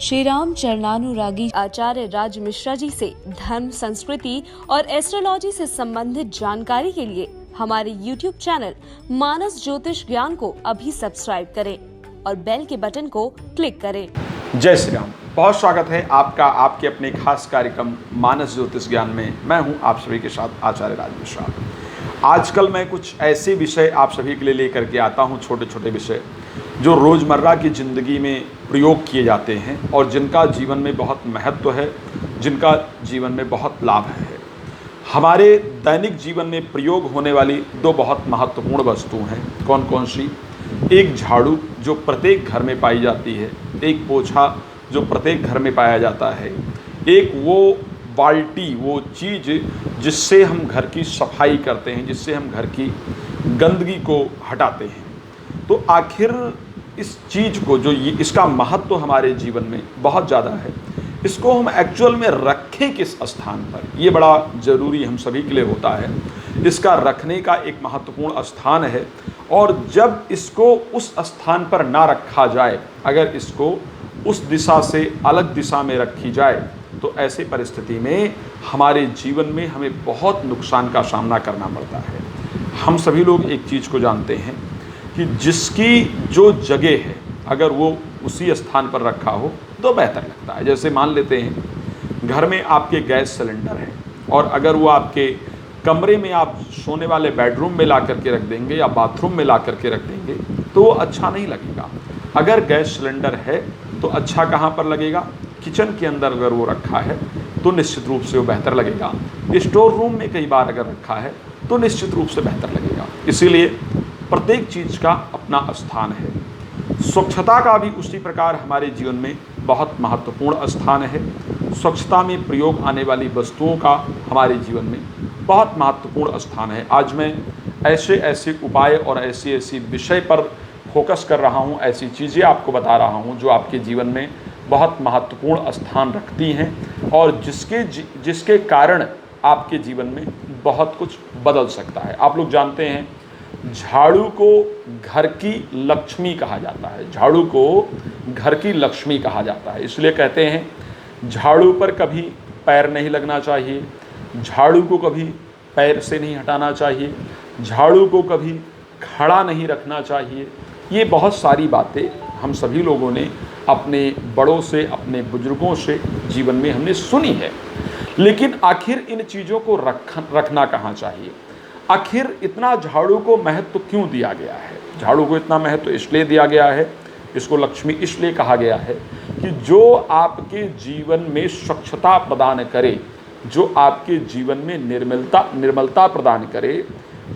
श्री राम चरणानुरागी आचार्य राज मिश्रा जी से धर्म, संस्कृति और एस्ट्रोलॉजी से संबंधित जानकारी के लिए हमारे YouTube चैनल मानस ज्योतिष ज्ञान को अभी सब्सक्राइब करें और बेल के बटन को क्लिक करें। जय श्री राम। बहुत स्वागत है आपका आपके अपने खास कार्यक्रम मानस ज्योतिष ज्ञान में। मैं हूं आप सभी के साथ आचार्य राज मिश्रा। आजकल मैं कुछ ऐसे विषय आप सभी के लिए लेकर के आता हूं, छोटे छोटे विषय जो रोज़मर्रा की ज़िंदगी में प्रयोग किए जाते हैं और जिनका जीवन में बहुत महत्व है, जिनका जीवन में बहुत लाभ है। हमारे दैनिक जीवन में प्रयोग होने वाली दो बहुत महत्वपूर्ण वस्तुएं हैं। कौन कौन सी? एक झाड़ू जो प्रत्येक घर में पाई जाती है, एक पोछा जो प्रत्येक घर में पाया जाता है, एक वो बाल्टी, वो चीज़ जिससे हम घर की सफाई करते हैं, जिससे हम घर की गंदगी को हटाते हैं। तो आखिर इस चीज़ को जो इसका महत्व हमारे जीवन में बहुत ज़्यादा है, इसको हम एक्चुअल में रखें किस स्थान पर, ये बड़ा ज़रूरी हम सभी के लिए होता है। इसका रखने का एक महत्वपूर्ण स्थान है और जब इसको उस स्थान पर ना रखा जाए, अगर इसको उस दिशा से अलग दिशा में रखी जाए, तो ऐसे परिस्थिति में हमारे जीवन में हमें बहुत नुकसान का सामना करना पड़ता है। हम सभी लोग एक चीज़ को जानते हैं कि जिसकी जो जगह है, अगर वो उसी स्थान पर रखा हो तो बेहतर लगता है। जैसे मान लेते हैं घर में आपके गैस सिलेंडर है और अगर वो आपके कमरे में आप सोने वाले बेडरूम में ला करके रख देंगे या बाथरूम में ला करके रख देंगे तो वो अच्छा नहीं लगेगा। अगर गैस सिलेंडर है तो अच्छा कहाँ पर लगेगा? किचन के अंदर अगर वो रखा है तो निश्चित रूप से वो बेहतर लगेगा। स्टोर रूम में कई बार अगर रखा है तो निश्चित रूप से बेहतर लगेगा। इसीलिए प्रत्येक चीज़ का अपना स्थान है। स्वच्छता का भी उसी प्रकार हमारे जीवन में बहुत महत्वपूर्ण स्थान है। स्वच्छता में प्रयोग आने वाली वस्तुओं का हमारे जीवन में बहुत महत्वपूर्ण स्थान है। आज मैं ऐसे ऐसे उपाय और ऐसी ऐसी विषय पर फोकस कर रहा हूँ, ऐसी चीज़ें आपको बता रहा हूँ जो आपके जीवन में बहुत महत्वपूर्ण स्थान रखती हैं और जिसके कारण आपके जीवन में बहुत कुछ बदल सकता है। आप लोग जानते हैं झाड़ू को घर की लक्ष्मी कहा जाता है। झाड़ू को घर की लक्ष्मी कहा जाता है। इसलिए कहते हैं झाड़ू पर कभी पैर नहीं लगना चाहिए, झाड़ू को कभी पैर से नहीं हटाना चाहिए, झाड़ू को कभी खड़ा नहीं रखना चाहिए। ये बहुत सारी बातें हम सभी लोगों ने अपने बड़ों से, अपने बुजुर्गों से जीवन में हमने सुनी है। लेकिन आखिर इन चीज़ों को रखना कहाँ चाहिए? आखिर इतना झाड़ू को महत्व क्यों दिया गया है? झाड़ू को इतना महत्व इसलिए दिया गया है, इसको लक्ष्मी इसलिए कहा गया है कि जो आपके जीवन में स्वच्छता प्रदान करे, जो आपके जीवन में निर्मलता प्रदान करे,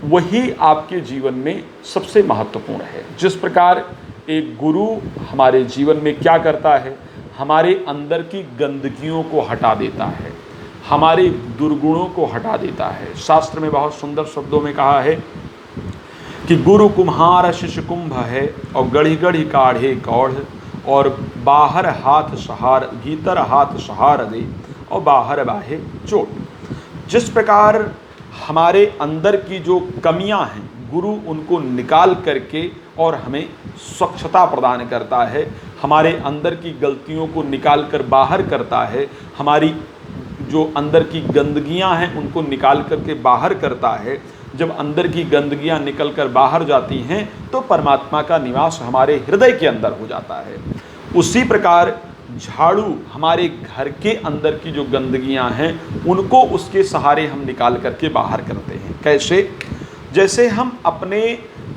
वही आपके जीवन में सबसे महत्वपूर्ण है। जिस प्रकार एक गुरु हमारे जीवन में क्या करता है? हमारे अंदर की गंदगियों को हटा देता है, हमारे दुर्गुणों को हटा देता है। शास्त्र में बहुत सुंदर शब्दों में कहा है कि गुरु कुम्हार शिष्य कुंभ है और गढ़ी गढ़ी काढ़े कौढ़ और बाहर हाथ सहार, भीतर हाथ सहार दे और बाहर बाहे चोट। जिस प्रकार हमारे अंदर की जो कमियां हैं, गुरु उनको निकाल करके और हमें स्वच्छता प्रदान करता है, हमारे अंदर की गलतियों को निकाल कर बाहर करता है, हमारी जो अंदर की गंदगियां हैं उनको निकाल करके बाहर करता है। जब अंदर की गंदगियां निकल कर बाहर जाती हैं तो परमात्मा का निवास हमारे हृदय के अंदर हो जाता है। उसी प्रकार झाड़ू हमारे घर के अंदर की जो गंदगियां हैं उनको उसके सहारे हम निकाल करके बाहर करते हैं। कैसे? जैसे हम अपने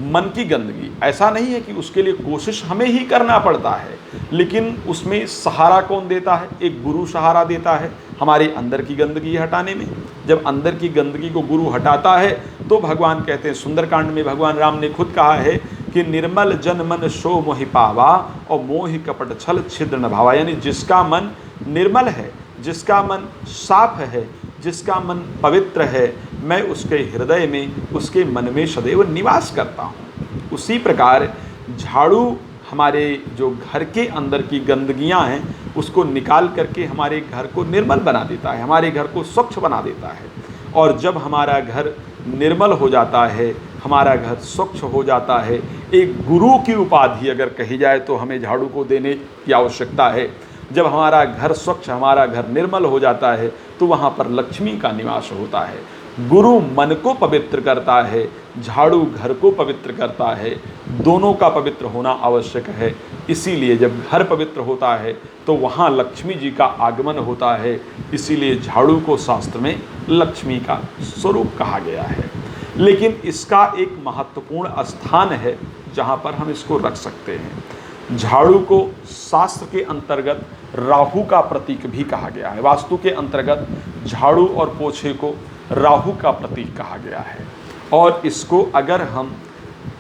मन की गंदगी, ऐसा नहीं है कि उसके लिए कोशिश हमें ही करना पड़ता है, लेकिन उसमें सहारा कौन देता है? एक गुरु सहारा देता है हमारे अंदर की गंदगी हटाने में। जब अंदर की गंदगी को गुरु हटाता है तो भगवान कहते हैं, सुंदरकांड में भगवान राम ने खुद कहा है कि निर्मल जन मन सो मोहि पावा और मोहि कपट छल छिद्र न भावा। यानी जिसका मन निर्मल है, जिसका मन साफ है, जिसका मन पवित्र है, मैं उसके हृदय में, उसके मन में सदैव निवास करता हूँ। उसी प्रकार झाड़ू हमारे जो घर के अंदर की गंदगियाँ हैं उसको निकाल करके हमारे घर को निर्मल बना देता है, हमारे घर को स्वच्छ बना देता है। और जब हमारा घर निर्मल हो जाता है, हमारा घर स्वच्छ हो जाता है, एक गुरु की उपाधि अगर कही जाए तो हमें झाड़ू को देने की आवश्यकता है। जब हमारा घर स्वच्छ, हमारा घर निर्मल हो जाता है तो वहाँ पर लक्ष्मी का निवास होता है। गुरु मन को पवित्र करता है, झाड़ू घर को पवित्र करता है, दोनों का पवित्र होना आवश्यक है। इसीलिए जब घर पवित्र होता है तो वहाँ लक्ष्मी जी का आगमन होता है। इसीलिए झाड़ू को शास्त्र में लक्ष्मी का स्वरूप कहा गया है। लेकिन इसका एक महत्वपूर्ण स्थान है जहाँ पर हम इसको रख सकते हैं। झाड़ू को शास्त्र के अंतर्गत राहु का प्रतीक भी कहा गया है। वास्तु के अंतर्गत झाड़ू और पोछे को राहु का प्रतीक कहा गया है। और इसको अगर हम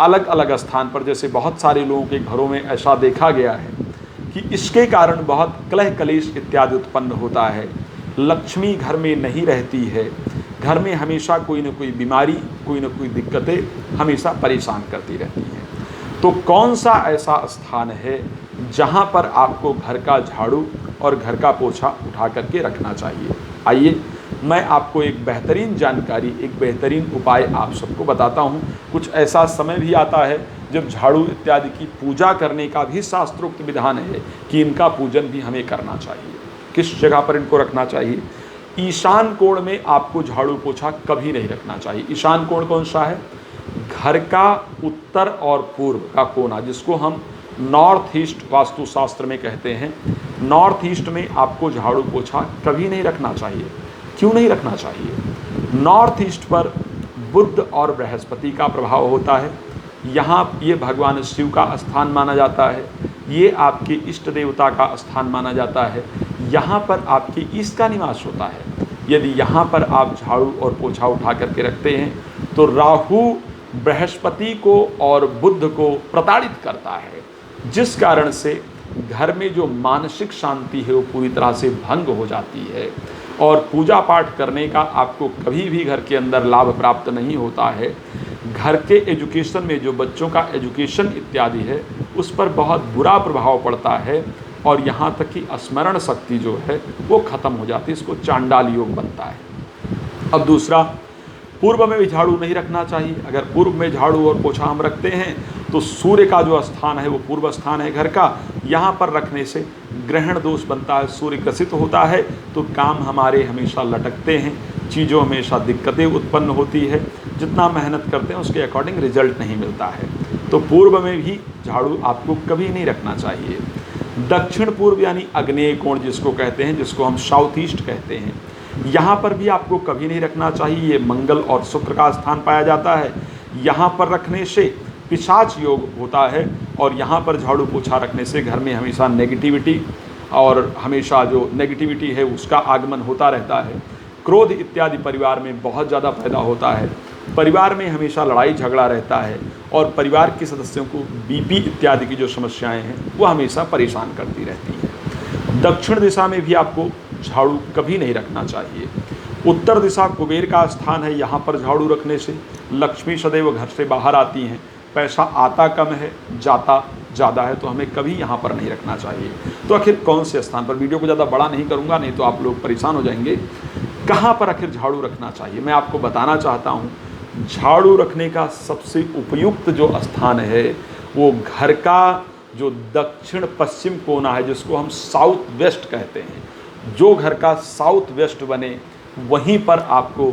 अलग अलग स्थान पर, जैसे बहुत सारे लोगों के घरों में ऐसा देखा गया है कि इसके कारण बहुत कलह कलेश इत्यादि उत्पन्न होता है, लक्ष्मी घर में नहीं रहती है, घर में हमेशा कोई न कोई बीमारी, कोई न कोई दिक्कतें हमेशा परेशान करती रहती हैं। तो कौन सा ऐसा स्थान है जहाँ पर आपको घर का झाड़ू और घर का पोछा उठा करके रखना चाहिए? आइए मैं आपको एक बेहतरीन जानकारी, एक बेहतरीन उपाय आप सबको बताता हूँ। कुछ ऐसा समय भी आता है जब झाड़ू इत्यादि की पूजा करने का भी शास्त्रोक्त विधान है कि इनका पूजन भी हमें करना चाहिए। किस जगह पर इनको रखना चाहिए? ईशान कोण में आपको झाड़ू पोछा कभी नहीं रखना चाहिए। ईशान कोण कौन सा है? घर का उत्तर और पूर्व का कोना, जिसको हम नॉर्थ ईस्ट वास्तुशास्त्र में कहते हैं। नॉर्थ ईस्ट में आपको झाड़ू पोछा कभी नहीं रखना चाहिए। क्यों नहीं रखना चाहिए? नॉर्थ ईस्ट पर बुध और बृहस्पति का प्रभाव होता है। यहाँ ये भगवान शिव का स्थान माना जाता है, ये आपके इष्ट देवता का स्थान माना जाता है, यहाँ पर आपके ईष्ट का निवास होता है। यदि यहाँ पर आप झाड़ू और पोछा उठा करके रखते हैं तो राहु बृहस्पति को और बुध को प्रताड़ित करता है, जिस कारण से घर में जो मानसिक शांति है वो पूरी तरह से भंग हो जाती है और पूजा पाठ करने का आपको कभी भी घर के अंदर लाभ प्राप्त नहीं होता है। घर के एजुकेशन में जो बच्चों का एजुकेशन इत्यादि है उस पर बहुत बुरा प्रभाव पड़ता है और यहाँ तक कि स्मरण शक्ति जो है वो ख़त्म हो जाती है। इसको चांडाल योग बनता है। अब दूसरा, पूर्व में भी झाड़ू नहीं रखना चाहिए। अगर पूर्व में झाड़ू और पोछा हम रखते हैं तो सूर्य का जो स्थान है वो पूर्व स्थान है घर का, यहाँ पर रखने से ग्रहण दोष बनता है, सूर्य ग्रसित होता है तो काम हमारे हमेशा लटकते हैं, चीज़ों हमेशा दिक्कतें उत्पन्न होती है, जितना मेहनत करते हैं उसके अकॉर्डिंग रिजल्ट नहीं मिलता है। तो पूर्व में भी झाड़ू आपको कभी नहीं रखना चाहिए। दक्षिण पूर्व यानी आग्नेय कोण जिसको कहते हैं, जिसको हम साउथ ईस्ट कहते हैं, यहाँ पर भी आपको कभी नहीं रखना चाहिए। ये मंगल और शुक्र का स्थान पाया जाता है। यहाँ पर रखने से पिशाच योग होता है और यहाँ पर झाड़ू पोछा रखने से घर में हमेशा नेगेटिविटी और हमेशा जो नेगेटिविटी है उसका आगमन होता रहता है। क्रोध इत्यादि परिवार में बहुत ज़्यादा पैदा होता है। परिवार में हमेशा लड़ाई झगड़ा रहता है और परिवार के सदस्यों को बीपी इत्यादि की जो समस्याएं हैं वो हमेशा परेशान करती रहती हैं। दक्षिण दिशा में भी आपको झाड़ू कभी नहीं रखना चाहिए। उत्तर दिशा कुबेर का स्थान है, यहाँ पर झाड़ू रखने से लक्ष्मी सदैव घर से बाहर आती हैं। पैसा आता कम है, जाता ज़्यादा है, तो हमें कभी यहाँ पर नहीं रखना चाहिए। तो आखिर कौन से स्थान पर? वीडियो को ज़्यादा बड़ा नहीं करूँगा, नहीं तो आप लोग परेशान हो जाएंगे। कहाँ पर आखिर झाड़ू रखना चाहिए मैं आपको बताना चाहता हूँ। झाड़ू रखने का सबसे उपयुक्त जो स्थान है वो घर का जो दक्षिण पश्चिम कोना है, जिसको हम साउथ वेस्ट कहते हैं, जो घर का साउथ वेस्ट बने वहीं पर आपको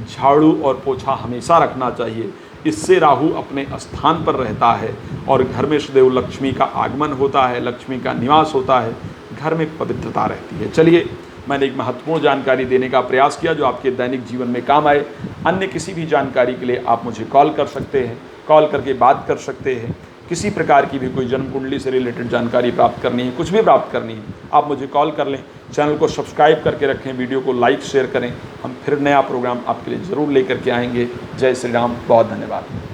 झाड़ू और पोछा हमेशा रखना चाहिए। इससे राहु अपने स्थान पर रहता है और घर में सदैव लक्ष्मी का आगमन होता है, लक्ष्मी का निवास होता है, घर में पवित्रता रहती है। चलिए, मैंने एक महत्वपूर्ण जानकारी देने का प्रयास किया जो आपके दैनिक जीवन में काम आए। अन्य किसी भी जानकारी के लिए आप मुझे कॉल कर सकते हैं, कॉल करके बात कर सकते हैं। किसी प्रकार की भी कोई जन्म कुंडली से रिलेटेड जानकारी प्राप्त करनी है, कुछ भी प्राप्त करनी है, आप मुझे कॉल कर लें। चैनल को सब्सक्राइब करके रखें, वीडियो को लाइक शेयर करें। हम फिर नया प्रोग्राम आपके लिए ज़रूर लेकर के आएंगे। जय श्री राम, बहुत धन्यवाद।